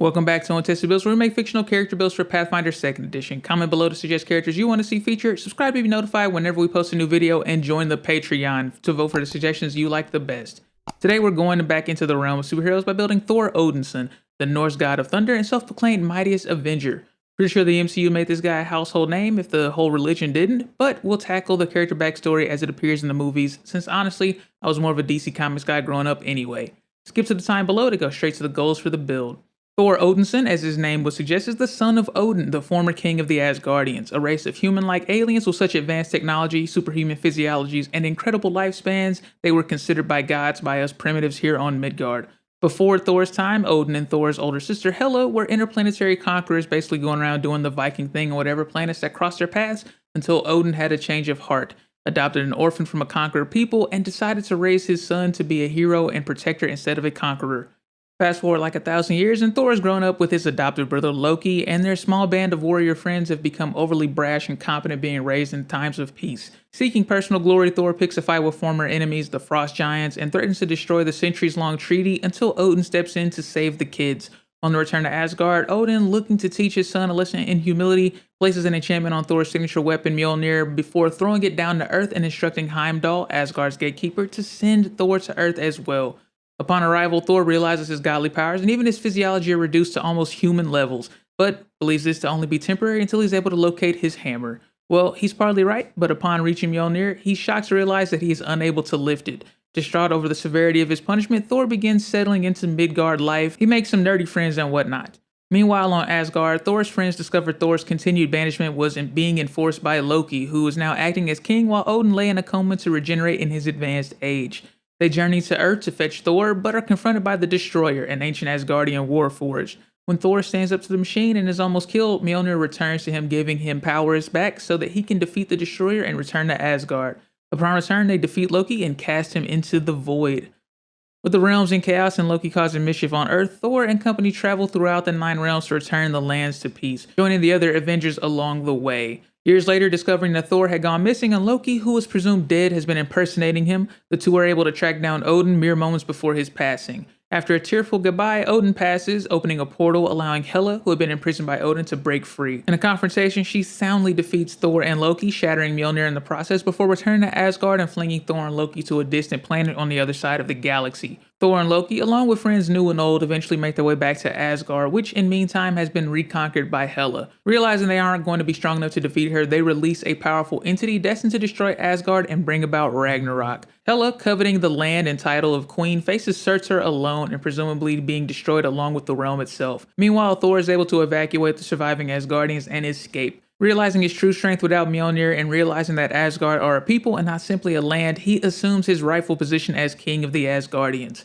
Welcome back to Untested Builds, where we make fictional character builds for Pathfinder 2nd Edition. Comment below to suggest characters you want to see featured, subscribe to be notified whenever we post a new video, and join the Patreon to vote for the suggestions you like the best. Today we're going back into the realm of superheroes by building Thor Odinson, the Norse god of thunder and self-proclaimed mightiest avenger. Pretty sure the MCU made this guy a household name if the whole religion didn't, but we'll tackle the character backstory as it appears in the movies, since honestly, I was more of a DC Comics guy growing up anyway. Skip to the time below to go straight to the goals for the build. Thor Odinson, as his name would suggest, is the son of Odin, the former king of the Asgardians, a race of human-like aliens with such advanced technology, superhuman physiologies, and incredible lifespans, they were considered by gods by us primitives here on Midgard. Before Thor's time, Odin and Thor's older sister Hela were interplanetary conquerors, basically going around doing the Viking thing on whatever planets that crossed their paths, until Odin had a change of heart, adopted an orphan from a conquered people, and decided to raise his son to be a hero and protector instead of a conqueror. Fast forward like 1,000 years, and Thor has grown up with his adopted brother Loki, and their small band of warrior friends have become overly brash and confident, being raised in times of peace. Seeking personal glory, Thor picks a fight with former enemies, the Frost Giants, and threatens to destroy the centuries-long treaty until Odin steps in to save the kids. On the return to Asgard, Odin, looking to teach his son a lesson in humility, places an enchantment on Thor's signature weapon Mjolnir before throwing it down to Earth and instructing Heimdall, Asgard's gatekeeper, to send Thor to Earth as well. Upon arrival, Thor realizes his godly powers and even his physiology are reduced to almost human levels, but believes this to only be temporary until he's able to locate his hammer. Well, he's partly right, but upon reaching Mjolnir, he's shocked to realize that he is unable to lift it. Distraught over the severity of his punishment, Thor begins settling into Midgard life. He makes some nerdy friends and whatnot. Meanwhile, on Asgard, Thor's friends discover Thor's continued banishment was being enforced by Loki, who is now acting as king while Odin lay in a coma to regenerate in his advanced age. They journey to Earth to fetch Thor, but are confronted by the Destroyer, an ancient Asgardian warforged. When Thor stands up to the machine and is almost killed, Mjolnir returns to him, giving him powers back so that he can defeat the Destroyer and return to Asgard. Upon return, they defeat Loki and cast him into the void. With the realms in chaos and Loki causing mischief on Earth, Thor and company travel throughout the 9 realms to return the lands to peace, joining the other Avengers along the way. Years later, discovering that Thor had gone missing and Loki, who was presumed dead, has been impersonating him, the two are able to track down Odin mere moments before his passing. After a tearful goodbye, Odin passes, opening a portal allowing Hela, who had been imprisoned by Odin, to break free. In a confrontation, she soundly defeats Thor and Loki, shattering Mjolnir in the process before returning to Asgard and flinging Thor and Loki to a distant planet on the other side of the galaxy. Thor and Loki, along with friends new and old, eventually make their way back to Asgard, which in meantime has been reconquered by Hela. Realizing they aren't going to be strong enough to defeat her, they release a powerful entity destined to destroy Asgard and bring about Ragnarok. Hela, coveting the land and title of queen, faces Surtur alone and presumably being destroyed along with the realm itself. Meanwhile, Thor is able to evacuate the surviving Asgardians and escape. Realizing his true strength without Mjolnir and realizing that Asgard are a people and not simply a land, he assumes his rightful position as king of the Asgardians.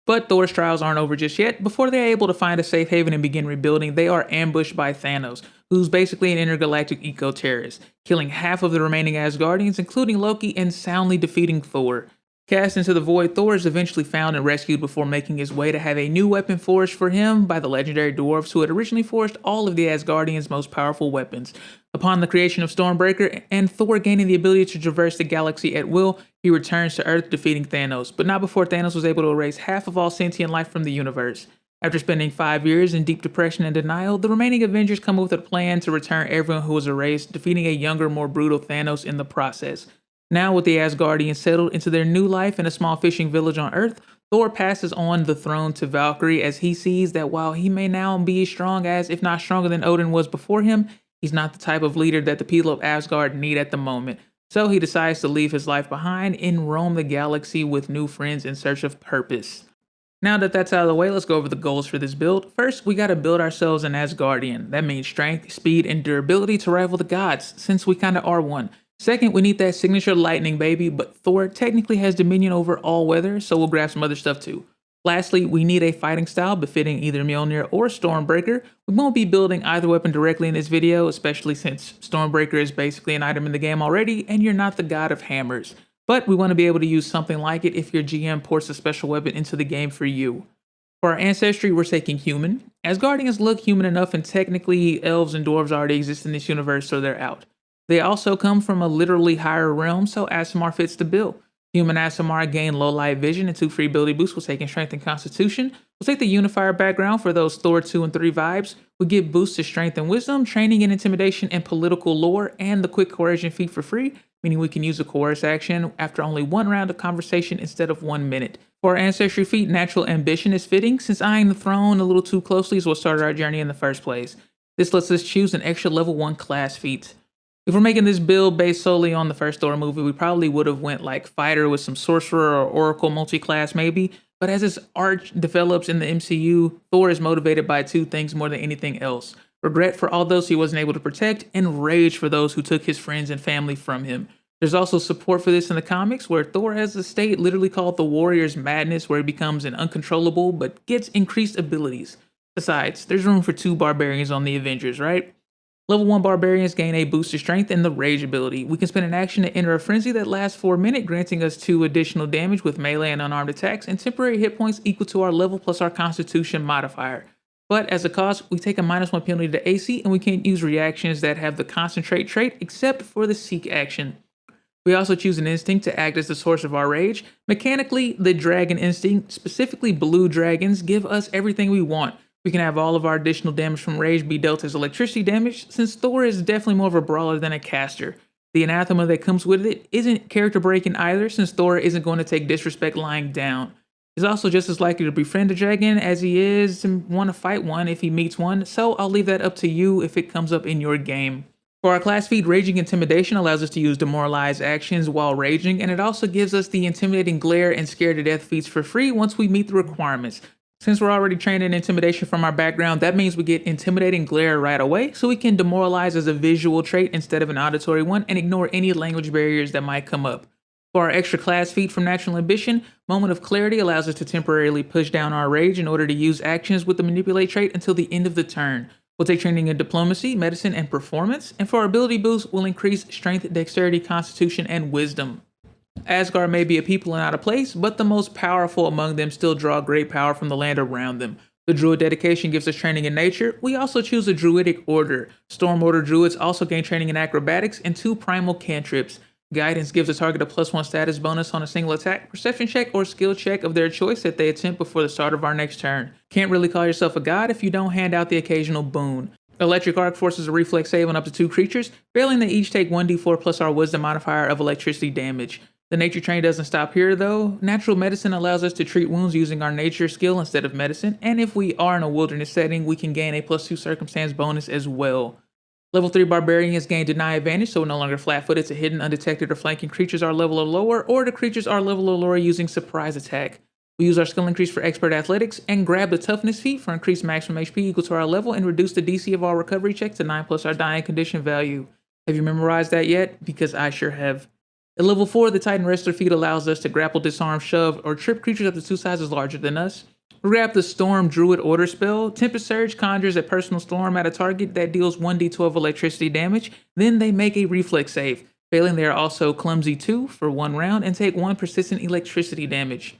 But Thor's trials aren't over just yet. Before they are able to find a safe haven and begin rebuilding, they are ambushed by Thanos, who's basically an intergalactic eco-terrorist, killing half of the remaining Asgardians, including Loki, and soundly defeating Thor. Cast into the void, Thor is eventually found and rescued before making his way to have a new weapon forged for him by the legendary dwarves who had originally forged all of the Asgardians' most powerful weapons. Upon the creation of Stormbreaker and Thor gaining the ability to traverse the galaxy at will, he returns to Earth defeating Thanos, but not before Thanos was able to erase half of all sentient life from the universe. After spending 5 years in deep depression and denial, the remaining Avengers come up with a plan to return everyone who was erased, defeating a younger, more brutal Thanos in the process. Now with the Asgardians settled into their new life in a small fishing village on Earth, Thor passes on the throne to Valkyrie as he sees that while he may now be as strong as, if not stronger than Odin was before him, he's not the type of leader that the people of Asgard need at the moment. So he decides to leave his life behind and roam the galaxy with new friends in search of purpose. Now that that's out of the way, let's go over the goals for this build. First, we gotta build ourselves an Asgardian. That means strength, speed, and durability to rival the gods, since we kinda are one. Second, we need that signature lightning baby, but Thor technically has dominion over all weather, so we'll grab some other stuff too. Lastly, we need a fighting style befitting either Mjolnir or Stormbreaker. We won't be building either weapon directly in this video, especially since Stormbreaker is basically an item in the game already, and you're not the god of hammers. But we want to be able to use something like it if your GM ports a special weapon into the game for you. For our ancestry, we're taking human. Asgardians look human enough, and technically elves and dwarves already exist in this universe, so they're out. They also come from a literally higher realm, so Aasimar fits the bill. Human Asimar gain low light vision and 2 free ability boosts will take in strength and constitution. We'll take the Unifier background for those Thor 2 and 3 vibes. We get boosts to strength and wisdom, training and intimidation and political lore, and the quick coercion feat for free, meaning we can use a coerce action after only 1 round of conversation instead of 1 minute. For our Ancestry feat, Natural Ambition is fitting, since eyeing the throne a little too closely is what started our journey in the first place. This lets us choose an extra level 1 class feat. If we're making this build based solely on the first Thor movie, we probably would have went like Fighter with some Sorcerer or Oracle multi-class maybe, but as this arc develops in the MCU, Thor is motivated by 2 things more than anything else: regret for all those he wasn't able to protect, and rage for those who took his friends and family from him. There's also support for this in the comics, where Thor has a state literally called the Warrior's Madness, where he becomes an uncontrollable but gets increased abilities. Besides, there's room for 2 barbarians on the Avengers, right? Level 1 barbarians gain a boost to strength and the rage ability. We can spend an action to enter a frenzy that lasts for a minute, granting us 2 additional damage with melee and unarmed attacks, and temporary hit points equal to our level plus our constitution modifier. But as a cost, we take a -1 penalty to AC, and we can't use reactions that have the concentrate trait except for the seek action. We also choose an instinct to act as the source of our rage. Mechanically, the dragon instinct, specifically blue dragons, give us everything we want. We can have all of our additional damage from rage be dealt as electricity damage, since Thor is definitely more of a brawler than a caster. The anathema that comes with it isn't character breaking either, since Thor isn't going to take disrespect lying down. He's also just as likely to befriend a dragon as he is to want to fight one if he meets one, so I'll leave that up to you if it comes up in your game. For our class feat, Raging Intimidation allows us to use demoralized actions while raging, and it also gives us the Intimidating Glare and Scare to Death feats for free once we meet the requirements. Since we're already trained in intimidation from our background, that means we get Intimidating Glare right away, so we can demoralize as a visual trait instead of an auditory one and ignore any language barriers that might come up. For our extra class feat from Natural Ambition, Moment of Clarity allows us to temporarily push down our rage in order to use actions with the Manipulate trait until the end of the turn. We'll take training in Diplomacy, Medicine, and Performance, and for our ability boost, we'll increase Strength, Dexterity, Constitution, and Wisdom. Asgard may be a people and not a place, but the most powerful among them still draw great power from the land around them. The Druid dedication gives us training in nature. We also choose a Druidic order. Storm Order Druids also gain training in acrobatics and 2 primal cantrips. Guidance gives a target a +1 status bonus on a single attack, perception check, or skill check of their choice that they attempt before the start of our next turn. Can't really call yourself a god if you don't hand out the occasional boon. Electric Arc forces a reflex save on up to 2 creatures, failing they each take 1d4 plus our wisdom modifier of electricity damage. The nature train doesn't stop here though. Natural Medicine allows us to treat wounds using our nature skill instead of medicine, and if we are in a wilderness setting, we can gain a +2 circumstance bonus as well. Level 3 Barbarians gain Deny Advantage, so we're no longer flat-footed to hidden, undetected, or flanking creatures our level or lower, or the creatures our level or lower using Surprise Attack. We use our skill increase for Expert Athletics, and grab the Toughness feat for increased maximum HP equal to our level, and reduce the DC of our recovery check to 9 plus our dying condition value. Have you memorized that yet? Because I sure have. At level 4, the Titan Wrestler feat allows us to grapple, disarm, shove, or trip creatures up to 2 sizes larger than us. We grab the Storm Druid Order spell. Tempest Surge conjures a personal storm at a target that deals 1d12 electricity damage. Then they make a reflex save. Failing, they are also Clumsy 2 for 1 round and take 1 persistent electricity damage.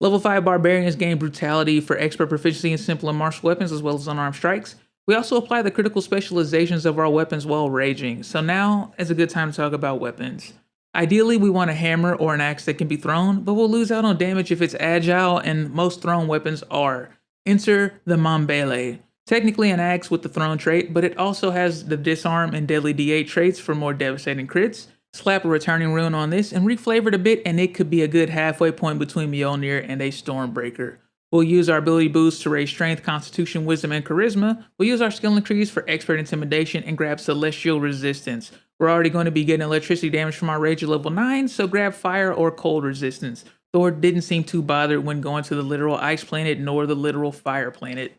Level 5 Barbarians gain Brutality for expert proficiency in simple and martial weapons as well as unarmed strikes. We also apply the critical specializations of our weapons while raging. So now is a good time to talk about weapons. Ideally, we want a hammer or an axe that can be thrown, but we'll lose out on damage if it's agile, and most thrown weapons are. Enter the Mambele. Technically an axe with the thrown trait, but it also has the disarm and deadly D8 traits for more devastating crits. Slap a returning rune on this and reflavor it a bit, and it could be a good halfway point between Mjolnir and a Stormbreaker. We'll use our ability boost to raise strength, constitution, wisdom, and charisma. We'll use our skill increase for expert intimidation and grab celestial resistance. We're already going to be getting electricity damage from our rage at level 9, so grab fire or cold resistance. Thor didn't seem too bothered when going to the literal ice planet nor the literal fire planet.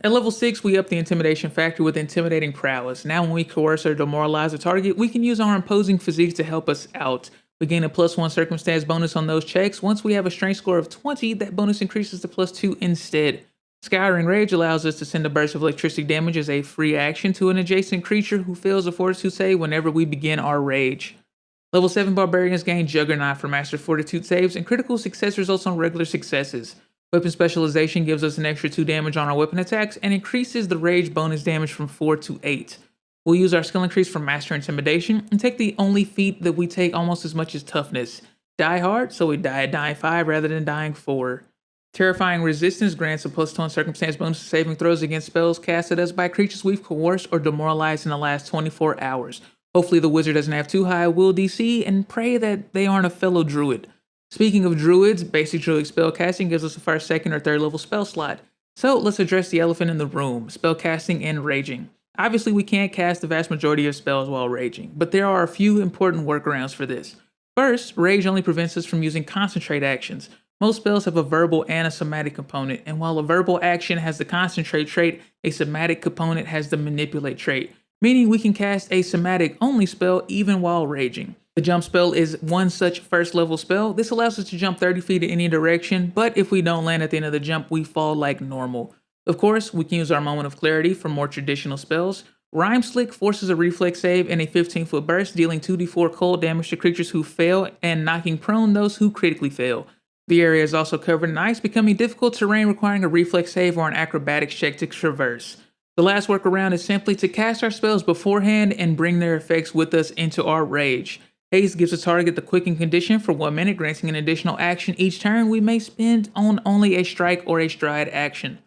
At level 6, we up the intimidation factor with intimidating prowess. Now when we coerce or demoralize a target, we can use our imposing physique to help us out. We gain a +1 circumstance bonus on those checks. Once we have a strength score of 20, that bonus increases to +2 instead. Scattering Rage allows us to send a burst of electricity damage as a free action to an adjacent creature who fails a Fortitude save whenever we begin our rage. Level 7 Barbarians gain Juggernaut for Master Fortitude saves, and critical success results on regular successes. Weapon Specialization gives us an extra 2 damage on our weapon attacks and increases the rage bonus damage from 4 to 8. We'll use our skill increase for Master Intimidation and take the only feat that we take almost as much as Toughness. Die hard, so we die at dying 5 rather than dying 4. Terrifying resistance grants a +2 on circumstance bonus to saving throws against spells cast at us by creatures we've coerced or demoralized in the last 24 hours. Hopefully the wizard doesn't have too high a will DC, and pray that they aren't a fellow druid. Speaking of druids, basic druid spellcasting gives us a first, second, or third level spell slot. So let's address the elephant in the room, spellcasting and raging. Obviously we can't cast the vast majority of spells while raging, but there are a few important workarounds for this. First, rage only prevents us from using concentrate actions. Most spells have a verbal and a somatic component, and while a verbal action has the concentrate trait, a somatic component has the manipulate trait, meaning we can cast a somatic only spell even while raging. The jump spell is one such first level spell. This allows us to jump 30 feet in any direction, but if we don't land at the end of the jump, we fall like normal. Of course, we can use our moment of clarity for more traditional spells. Rhyme Slick forces a reflex save and a 15-foot burst, dealing 2d4 cold damage to creatures who fail and knocking prone those who critically fail. The area is also covered in ice, becoming difficult terrain requiring a reflex save or an acrobatics check to traverse. The last workaround is simply to cast our spells beforehand and bring their effects with us into our rage. Haste gives a target the quicken condition for 1 minute, granting an additional action each turn we may spend on only a strike or a stride action.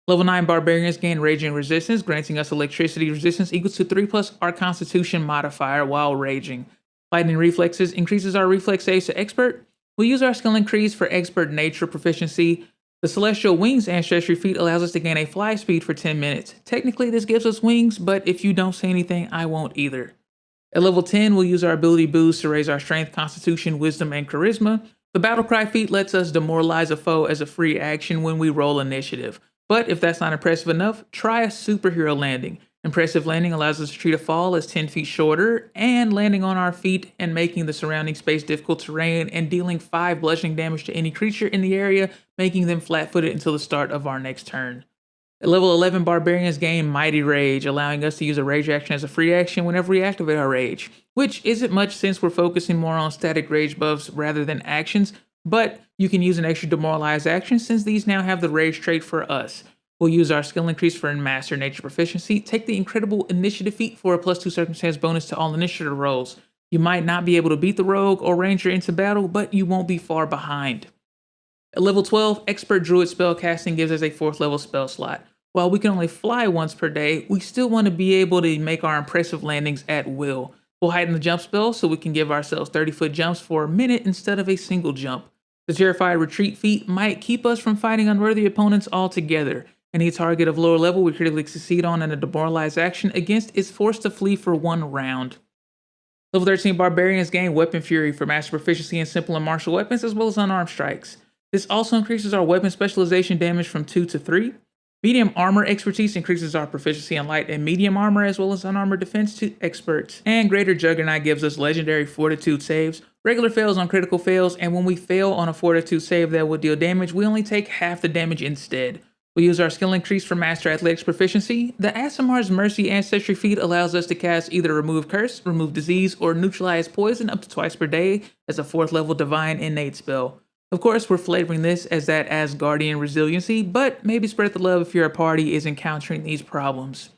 Level 9 Barbarians gain Raging Resistance, granting us electricity resistance equals to 3+ our Constitution modifier while raging. Lightning Reflexes increases our reflex saves to Expert. We'll use our skill increase for Expert Nature proficiency. The Celestial Wings Ancestry feat allows us to gain a fly speed for 10 minutes. Technically this gives us wings, but if you don't say anything, I won't either. At level 10, we'll use our ability boost to raise our Strength, Constitution, Wisdom, and Charisma. The Battlecry feat lets us demoralize a foe as a free action when we roll initiative. But if that's not impressive enough, try a Superhero Landing. Impressive Landing allows us to treat a fall as 10 feet shorter, and landing on our feet and making the surrounding space difficult terrain and dealing 5 bludgeoning damage to any creature in the area, making them flat-footed until the start of our next turn. At level 11, Barbarians gain Mighty Rage, allowing us to use a rage action as a free action whenever we activate our rage, which isn't much since we're focusing more on static rage buffs rather than actions, but you can use an extra demoralized action since these now have the rage trait for us. We'll use our skill increase for Master Nature proficiency, take the incredible initiative feat for a +2 circumstance bonus to all initiative rolls. You might not be able to beat the rogue or ranger into battle, but you won't be far behind. At level 12, Expert Druid Spellcasting gives us a 4th level spell slot. While we can only fly once per day, we still want to be able to make our impressive landings at will. We'll heighten the jump spell so we can give ourselves 30-foot jumps for a minute instead of a single jump. The Terrified Retreat feat might keep us from fighting unworthy opponents altogether. Any target of lower level we critically succeed on in a demoralized action against is forced to flee for 1 round. Level 13 Barbarians gain Weapon Fury for master proficiency in simple and martial weapons as well as unarmed strikes. This also increases our weapon specialization damage from 2 to 3. Medium Armor Expertise increases our proficiency in light and medium armor as well as unarmored defense to experts. And Greater Juggernaut gives us legendary Fortitude saves, regular fails on critical fails, and when we fail on a Fortitude save that will deal damage, we only take half the damage instead. We use our skill increase for Master Athletics proficiency. The Asimar's Mercy Ancestry feat allows us to cast either Remove Curse, Remove Disease, or Neutralize Poison up to twice per day as a 4th level Divine Innate spell. Of course, we're flavoring this as that Asgardian resiliency, but maybe spread the love if your party is encountering these problems.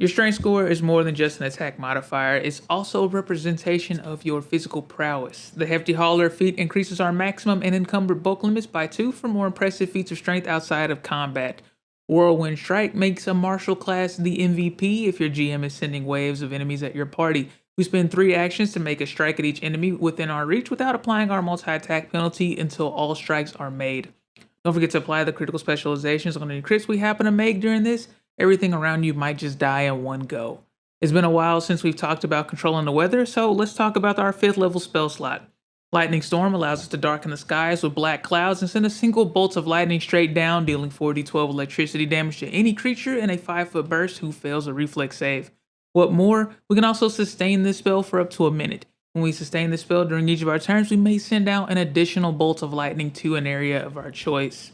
Your strength score is more than just an attack modifier, it's also a representation of your physical prowess. The Hefty Hauler feat increases our maximum and encumbered bulk limits by 2 for more impressive feats of strength outside of combat. Whirlwind Strike makes a martial class the MVP if your GM is sending waves of enemies at your party. We spend 3 actions to make a strike at each enemy within our reach without applying our multi-attack penalty until all strikes are made. Don't forget to apply the critical specializations on any crits we happen to make during this. Everything around you might just die in one go. It's been a while since we've talked about controlling the weather, so let's talk about our 5th level spell slot. Lightning Storm allows us to darken the skies with black clouds and send a single bolt of lightning straight down, dealing 4d12 electricity damage to any creature in a 5-foot burst who fails a reflex save. What more, we can also sustain this spell for up to a minute. When we sustain this spell during each of our turns, we may send out an additional bolt of lightning to an area of our choice.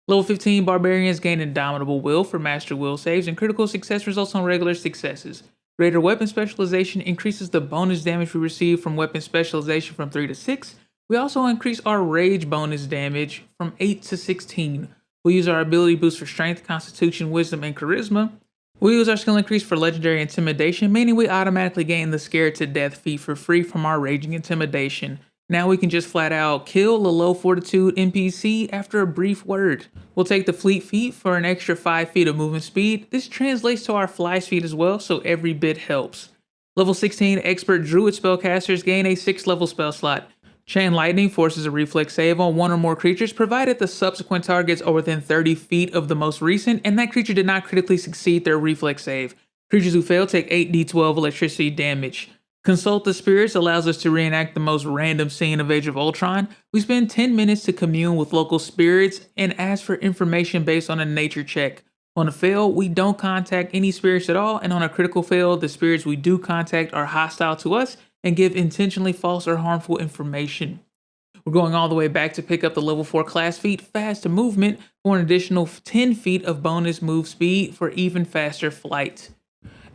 Level 15 Barbarians gain Indomitable Will for Master Will saves, and critical success results on regular successes. Greater Weapon Specialization increases the bonus damage we receive from Weapon Specialization from 3 to 6. We also increase our Rage bonus damage from 8 to 16. We'll use our ability boost for Strength, Constitution, Wisdom, and Charisma. We'll use our skill increase for Legendary Intimidation, meaning we automatically gain the Scared to Death feat for free from our Raging Intimidation. Now we can just flat out kill a low fortitude NPC after a brief word. We'll take the fleet feat for an extra 5 feet of movement speed. This translates to our fly speed as well, so every bit helps. Level 16 expert druid spellcasters gain a 6th level spell slot. Chain Lightning forces a reflex save on one or more creatures provided the subsequent targets are within 30 feet of the most recent and that creature did not critically succeed their reflex save. Creatures who fail take 8d12 electricity damage. Consult the Spirits allows us to reenact the most random scene of Age of Ultron. We spend 10 minutes to commune with local spirits and ask for information based on a nature check. On a fail, we don't contact any spirits at all, and on a critical fail, the spirits we do contact are hostile to us and give intentionally false or harmful information. We're going all the way back to pick up the level 4 class feat, Fast Movement, for an additional 10 feet of bonus move speed for even faster flight.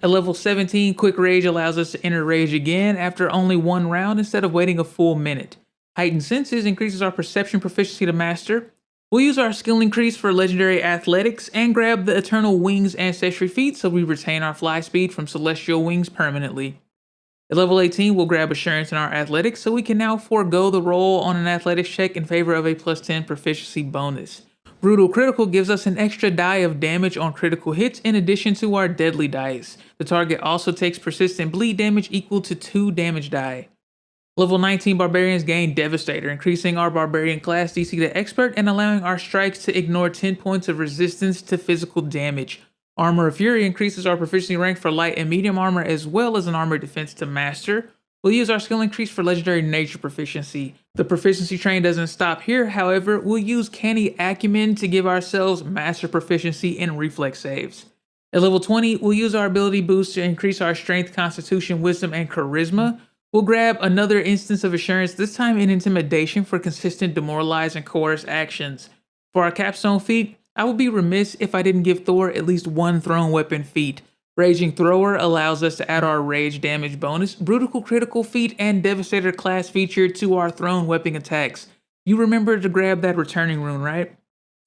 At level 17, Quick Rage allows us to enter Rage again after only one round instead of waiting a full minute. Heightened Senses increases our perception proficiency to master. We'll use our skill increase for legendary athletics and grab the Eternal Wings Ancestry feat so we retain our fly speed from Celestial Wings permanently. At level 18, we'll grab Assurance in our athletics so we can now forego the roll on an athletics check in favor of a plus 10 proficiency bonus. Brutal Critical gives us an extra die of damage on critical hits in addition to our deadly dice. The target also takes persistent bleed damage equal to 2 damage die. Level 19 Barbarians gain Devastator, increasing our Barbarian class DC to Expert and allowing our strikes to ignore 10 points of resistance to physical damage. Armor of Fury increases our proficiency rank for light and medium armor as well as an armor defense to master. We'll use our skill increase for legendary nature proficiency. The proficiency train doesn't stop here, however, we'll use Canny Acumen to give ourselves master proficiency in reflex saves. At level 20, we'll use our ability boost to increase our strength, constitution, wisdom, and charisma. We'll grab another instance of assurance, this time in intimidation for consistent demoralize and coerce actions. For our capstone feat, I would be remiss if I didn't give Thor at least one thrown weapon feat. Raging Thrower allows us to add our rage damage bonus, Brutal Critical feat, and Devastator class feature to our thrown weapon attacks. You remember to grab that returning rune, right?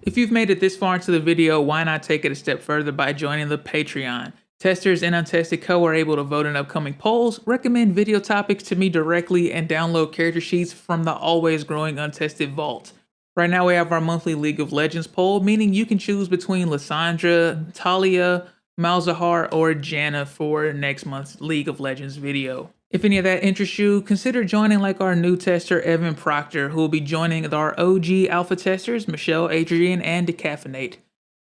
If you've made it this far into the video, why not take it a step further by joining the Patreon? Testers and Untested Co are able to vote in upcoming polls, recommend video topics to me directly, and download character sheets from the always growing Untested Vault. Right now we have our monthly League of Legends poll, meaning you can choose between Lysandra, Talia, Malzahar, or Janna for next month's League of Legends video. If any of that interests you, consider joining like our new tester Evan Proctor, who will be joining our OG alpha testers Michelle, Adrian, and Decaffeinate.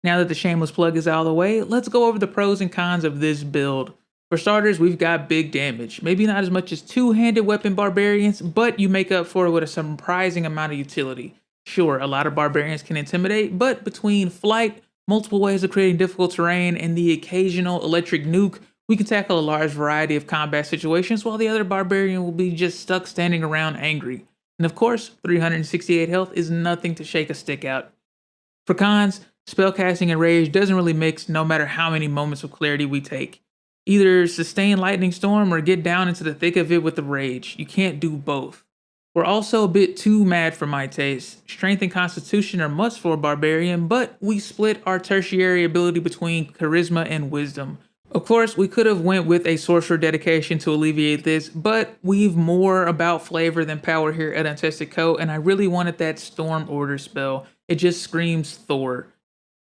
Now that the shameless plug is out of the way, let's go over the pros and cons of this build. For starters, we've got big damage. Maybe not as much as two-handed weapon barbarians, but you make up for it with a surprising amount of utility. Sure, a lot of barbarians can intimidate, but between flight, multiple ways of creating difficult terrain, and the occasional electric nuke, we can tackle a large variety of combat situations while the other barbarian will be just stuck standing around angry. And of course, 368 health is nothing to shake a stick out. For cons, spellcasting and rage doesn't really mix no matter how many moments of clarity we take. Either sustain lightning storm or get down into the thick of it with the rage. You can't do both. We're also a bit too mad for my taste. Strength and constitution are must for a barbarian, but we split our tertiary ability between charisma and wisdom. Of course, we could have went with a sorcerer dedication to alleviate this, but we've more about flavor than power here at Untested Co, and I really wanted that Storm Order spell. It just screams Thor.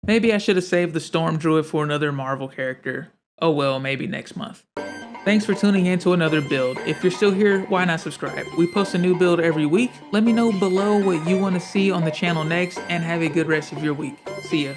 Maybe I should have saved the Storm Druid for another Marvel character. Oh well, maybe next month. Thanks for tuning in to another build. If you're still here, why not subscribe? We post a new build every week. Let me know below what you want to see on the channel next, and have a good rest of your week. See ya.